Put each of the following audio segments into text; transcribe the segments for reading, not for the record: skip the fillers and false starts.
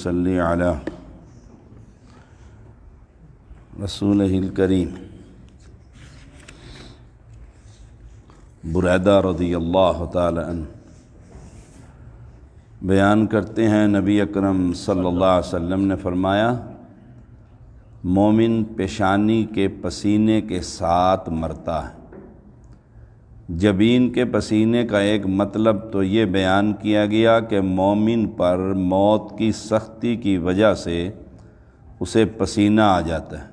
صلی علی رسولہ الکریم۔ بریدہ رضی اللہ تعالی عنہ بیان کرتے ہیں، نبی اکرم صلی اللہ علیہ وسلم نے فرمایا، مومن پیشانی کے پسینے کے ساتھ مرتا ہے۔ جبین کے پسینے کا ایک مطلب تو یہ بیان کیا گیا کہ مومن پر موت کی سختی کی وجہ سے اسے پسینہ آ جاتا ہے،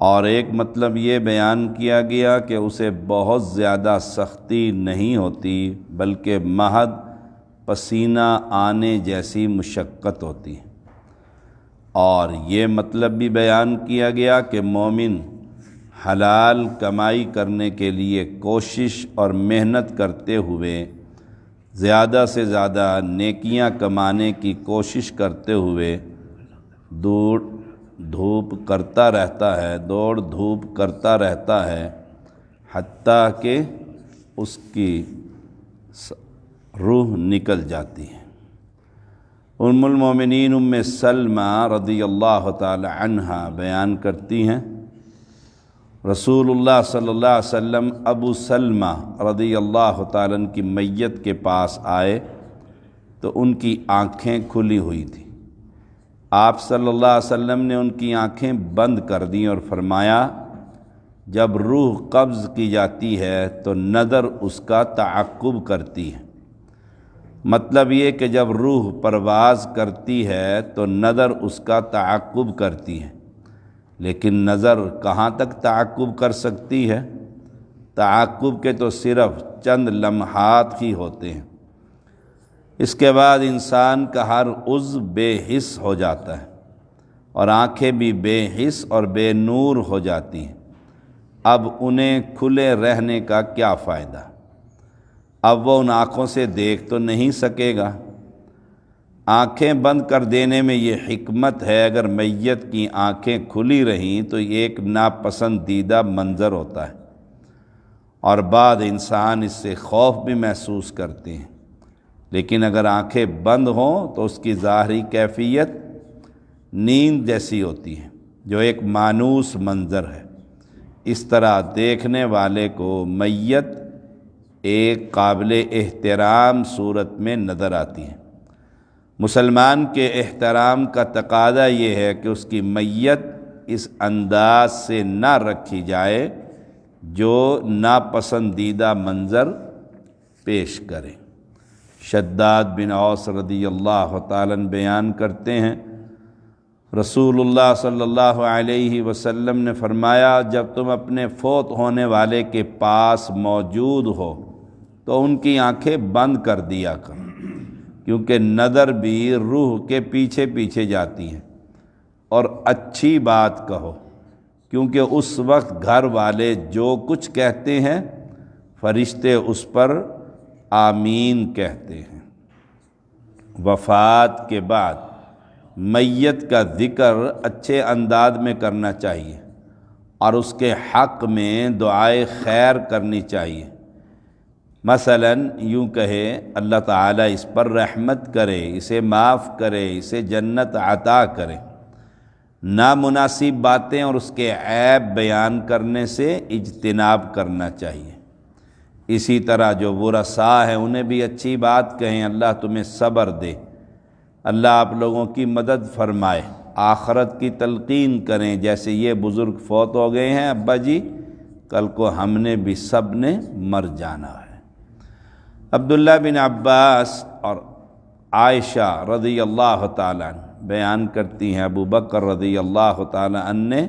اور ایک مطلب یہ بیان کیا گیا کہ اسے بہت زیادہ سختی نہیں ہوتی بلکہ محض پسینہ آنے جیسی مشقت ہوتی ہے۔ اور یہ مطلب بھی بیان کیا گیا کہ مومن حلال کمائی کرنے کے لیے کوشش اور محنت کرتے ہوئے زیادہ سے زیادہ نیکیاں کمانے کی کوشش کرتے ہوئے دوڑ دھوپ کرتا رہتا ہے حتیٰ کہ اس کی روح نکل جاتی ہے۔ ام المومنین ام سلمہ رضی اللہ تعالی عنہا بیان کرتی ہیں، رسول اللہ صلی اللہ علیہ وسلم ابو سلمہ رضی اللہ تعالی عنہ کی میت کے پاس آئے تو ان کی آنکھیں کھلی ہوئی تھیں۔ آپ صلی اللہ علیہ وسلم نے ان کی آنکھیں بند کر دیں اور فرمایا، جب روح قبض کی جاتی ہے تو نظر اس کا تعقب کرتی ہے۔ مطلب یہ کہ جب روح پرواز کرتی ہے تو نظر اس کا تعقب کرتی ہے، لیکن نظر کہاں تک تعقب کر سکتی ہے؟ تعقب کے تو صرف چند لمحات ہی ہوتے ہیں، اس کے بعد انسان کا ہر عضو بے حس ہو جاتا ہے اور آنکھیں بھی بے حس اور بے نور ہو جاتی ہیں۔ اب انہیں کھلے رہنے کا کیا فائدہ؟ اب وہ ان آنکھوں سے دیکھ تو نہیں سکے گا۔ آنکھیں بند کر دینے میں یہ حکمت ہے، اگر میت کی آنکھیں کھلی رہیں تو یہ ایک ناپسندیدہ منظر ہوتا ہے اور بعد انسان اس سے خوف بھی محسوس کرتے ہیں، لیکن اگر آنکھیں بند ہوں تو اس کی ظاہری کیفیت نیند جیسی ہوتی ہے، جو ایک مانوس منظر ہے۔ اس طرح دیکھنے والے کو میت ایک قابل احترام صورت میں نظر آتی ہے۔ مسلمان کے احترام کا تقاضا یہ ہے کہ اس کی میت اس انداز سے نہ رکھی جائے جو ناپسندیدہ منظر پیش کرے۔ شداد بن اوس رضی اللہ تعالیٰ عنہ بیان کرتے ہیں، رسول اللہ صلی اللہ علیہ وسلم نے فرمایا، جب تم اپنے فوت ہونے والے کے پاس موجود ہو تو ان کی آنکھیں بند کر دیا کرو، کیونکہ نظر بھی روح کے پیچھے پیچھے جاتی ہے، اور اچھی بات کہو، کیونکہ اس وقت گھر والے جو کچھ کہتے ہیں فرشتے اس پر آمین کہتے ہیں۔ وفات کے بعد میت کا ذکر اچھے انداز میں کرنا چاہیے اور اس کے حق میں دعائے خیر کرنی چاہیے۔ مثلا یوں کہے، اللہ تعالیٰ اس پر رحمت کرے، اسے معاف کرے، اسے جنت عطا کرے۔ نامناسب باتیں اور اس کے عیب بیان کرنے سے اجتناب کرنا چاہیے۔ اسی طرح جو ورثاء ہیں انہیں بھی اچھی بات کہیں، اللہ تمہیں صبر دے، اللہ آپ لوگوں کی مدد فرمائے، آخرت کی تلقین کریں، جیسے یہ بزرگ فوت ہو گئے ہیں ابا جی، کل کو ہم نے بھی سب نے مر جانا ہے۔ عبداللہ بن عباس اور عائشہ رضی اللہ تعالیٰ عنہ بیان کرتی ہیں، ابو بکر رضی اللہ تعالیٰ عنہ نے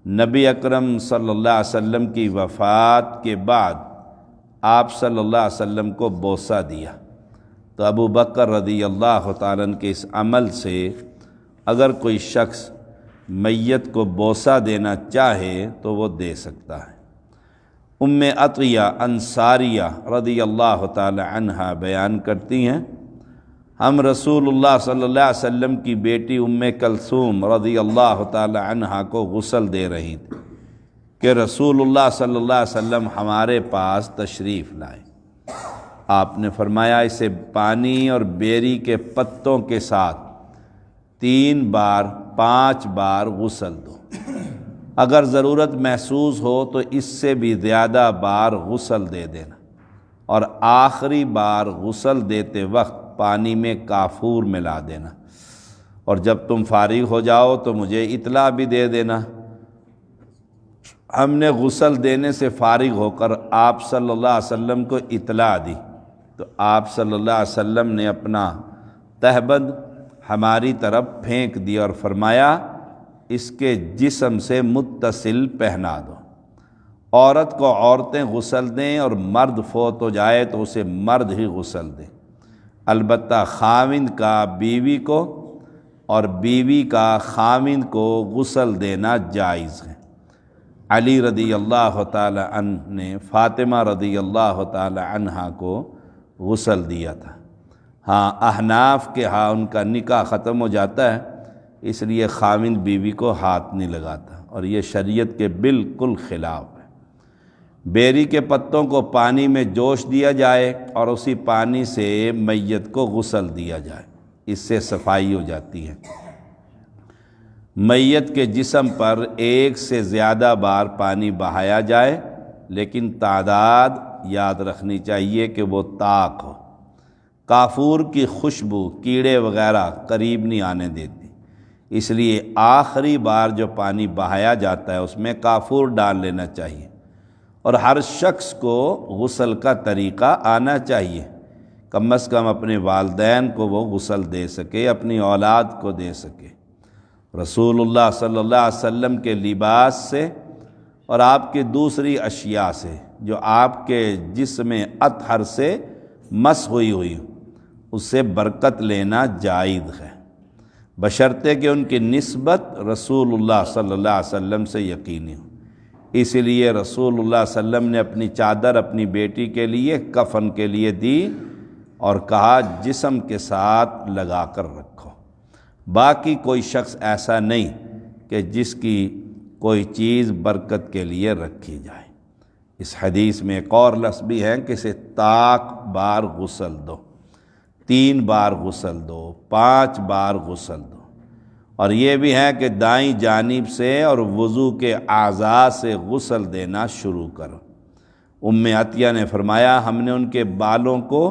نبی اکرم صلی اللہ علیہ وسلم کی وفات کے بعد آپ صلی اللہ علیہ وسلم کو بوسہ دیا، تو ابو بکر رضی اللہ تعالیٰ عنہ کے اس عمل سے اگر کوئی شخص میت کو بوسہ دینا چاہے تو وہ دے سکتا ہے۔ ام عطیہ انصاریہ رضی اللہ تعالی عنہا بیان کرتی ہیں، ہم رسول اللہ صلی اللہ علیہ وسلم کی بیٹی ام کلثوم رضی اللہ تعالی عنہا کو غسل دے رہی تھی کہ رسول اللہ صلی اللہ علیہ وسلم ہمارے پاس تشریف لائے۔ آپ نے فرمایا اسے پانی اور بیری کے پتوں کے ساتھ 3 بار 5 بار غسل دو، اگر ضرورت محسوس ہو تو اس سے بھی زیادہ بار غسل دے دینا، اور آخری بار غسل دیتے وقت پانی میں کافور ملا دینا، اور جب تم فارغ ہو جاؤ تو مجھے اطلاع بھی دے دینا۔ ہم نے غسل دینے سے فارغ ہو کر آپ صلی اللہ علیہ وسلم کو اطلاع دی، تو آپ صلی اللہ علیہ وسلم نے اپنا تہبند ہماری طرف پھینک دیا اور فرمایا اس کے جسم سے متصل پہنا دو۔ عورت کو عورتیں غسل دیں اور مرد فوت ہو جائے تو اسے مرد ہی غسل دیں، البتہ خاوند کا بیوی کو اور بیوی کا خاوند کو غسل دینا جائز ہے۔ علی رضی اللہ تعالی عنہ نے فاطمہ رضی اللہ تعالی عنہا کو غسل دیا تھا۔ ہاں احناف کے ہاں ان کا نکاح ختم ہو جاتا ہے، اس لیے خاوند بیوی کو ہاتھ نہیں لگاتا، اور یہ شریعت کے بالکل خلاف ہے۔ بیری کے پتوں کو پانی میں جوش دیا جائے اور اسی پانی سے میت کو غسل دیا جائے، اس سے صفائی ہو جاتی ہے۔ میت کے جسم پر 1 سے زیادہ بار پانی بہایا جائے، لیکن تعداد یاد رکھنی چاہیے کہ وہ طاق ہو۔ کافور کی خوشبو کیڑے وغیرہ قریب نہیں آنے دیتی، اس لیے آخری بار جو پانی بہایا جاتا ہے اس میں کافور ڈال لینا چاہیے، اور ہر شخص کو غسل کا طریقہ آنا چاہیے، کم از کم اپنے والدین کو وہ غسل دے سکے، اپنی اولاد کو دے سکے۔ رسول اللہ صلی اللہ علیہ وسلم کے لباس سے اور آپ کی دوسری اشیاء سے جو آپ کے جسم اطہر سے مس ہوئی اس سے برکت لینا جائز ہے، بشرطے کہ ان کی نسبت رسول اللہ صلی اللہ علیہ وسلم سے یقینی ہو۔ اس لیے رسول اللہ صلی اللہ علیہ وسلم نے اپنی چادر اپنی بیٹی کے لیے کفن کے لیے دی اور کہا جسم کے ساتھ لگا کر رکھو۔ باقی کوئی شخص ایسا نہیں کہ جس کی کوئی چیز برکت کے لیے رکھی جائے۔ اس حدیث میں ایک اور لفظ بھی ہے کہ اسے طاق بار غسل دو، 3 بار غسل دو، 5 بار غسل دو، اور یہ بھی ہے کہ دائیں جانب سے اور وضو کے اعضاء سے غسل دینا شروع کرو۔ ام عطیہ نے فرمایا ہم نے ان کے بالوں کو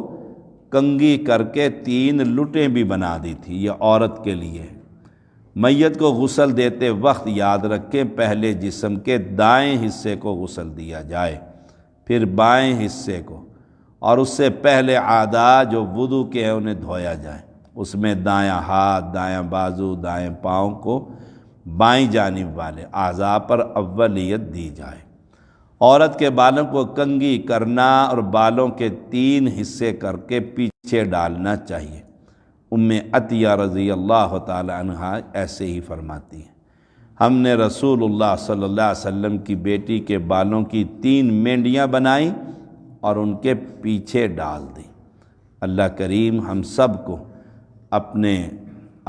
کنگھی کر کے 3 لٹیں بھی بنا دی تھی، یہ عورت کے لیے۔ میت کو غسل دیتے وقت یاد رکھیں پہلے جسم کے دائیں حصے کو غسل دیا جائے، پھر بائیں حصے کو، اور اس سے پہلے اعضاء جو وضو کے ہیں انہیں دھویا جائے، اس میں دایاں ہاتھ، دایاں بازو، دائیں پاؤں کو بائیں جانب والے اعضاء پر اولیت دی جائے۔ عورت کے بالوں کو کنگھی کرنا اور بالوں کے 3 حصے کر کے پیچھے ڈالنا چاہیے۔ ام عطیہ رضی اللہ تعالی عنہا ایسے ہی فرماتی ہیں، ہم نے رسول اللہ صلی اللہ علیہ وسلم کی بیٹی کے بالوں کی 3 مینڈیاں بنائیں اور ان کے پیچھے ڈال دیں۔ اللہ کریم ہم سب کو اپنے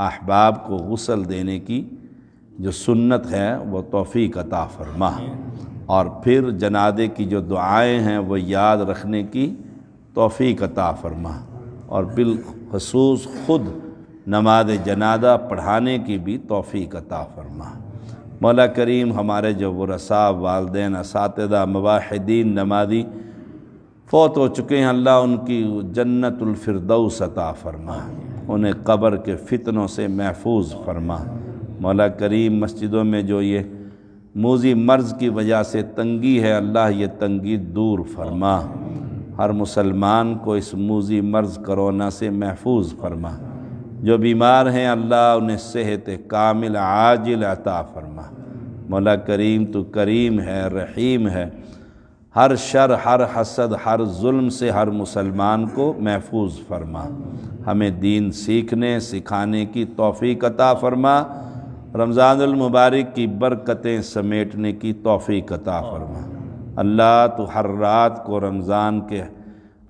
احباب کو غسل دینے کی جو سنت ہے وہ توفیق عطا فرما، اور پھر جنازے کی جو دعائیں ہیں وہ یاد رکھنے کی توفیق عطا فرما، اور بالخصوص خود نماز جنازہ پڑھانے کی بھی توفیق عطا فرما۔ مولا کریم ہمارے جو ورثاء، والدین، اساتذہ، مواحدین، نمازی فوت ہو چکے ہیں، اللہ ان کی جنت الفردوس عطا فرما، انہیں قبر کے فتنوں سے محفوظ فرما۔ مولا کریم مسجدوں میں جو یہ موذی مرض کی وجہ سے تنگی ہے، اللہ یہ تنگی دور فرما، ہر مسلمان کو اس موذی مرض کرونا سے محفوظ فرما۔ جو بیمار ہیں اللہ انہیں صحت کامل عاجل عطا فرما۔ مولا کریم تو کریم ہے، رحیم ہے، ہر شر، ہر حسد، ہر ظلم سے ہر مسلمان کو محفوظ فرما، ہمیں دین سیکھنے سکھانے کی توفیق عطا فرما، رمضان المبارک کی برکتیں سمیٹنے کی توفیق عطا فرما۔ اللہ تو ہر رات کو رمضان کے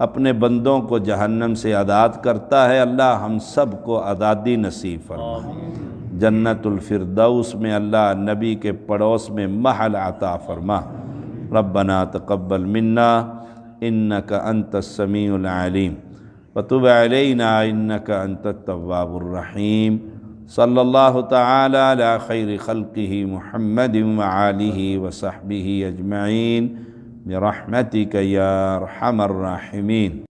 اپنے بندوں کو جہنم سے آزاد کرتا ہے، اللہ ہم سب کو آزادی نصیب فرما۔ جنت الفردوس میں اللہ نبی کے پڑوس میں محل عطا فرما۔ ربنا تقبل منا انک انت السمیع العلیم وتب علینا انک انت التواب الرحیم۔ صلی اللہ تعالی علی خیر خلقہ محمد وآلہ وصحبہ اجمعین برحمتک یا ارحم الراحمین۔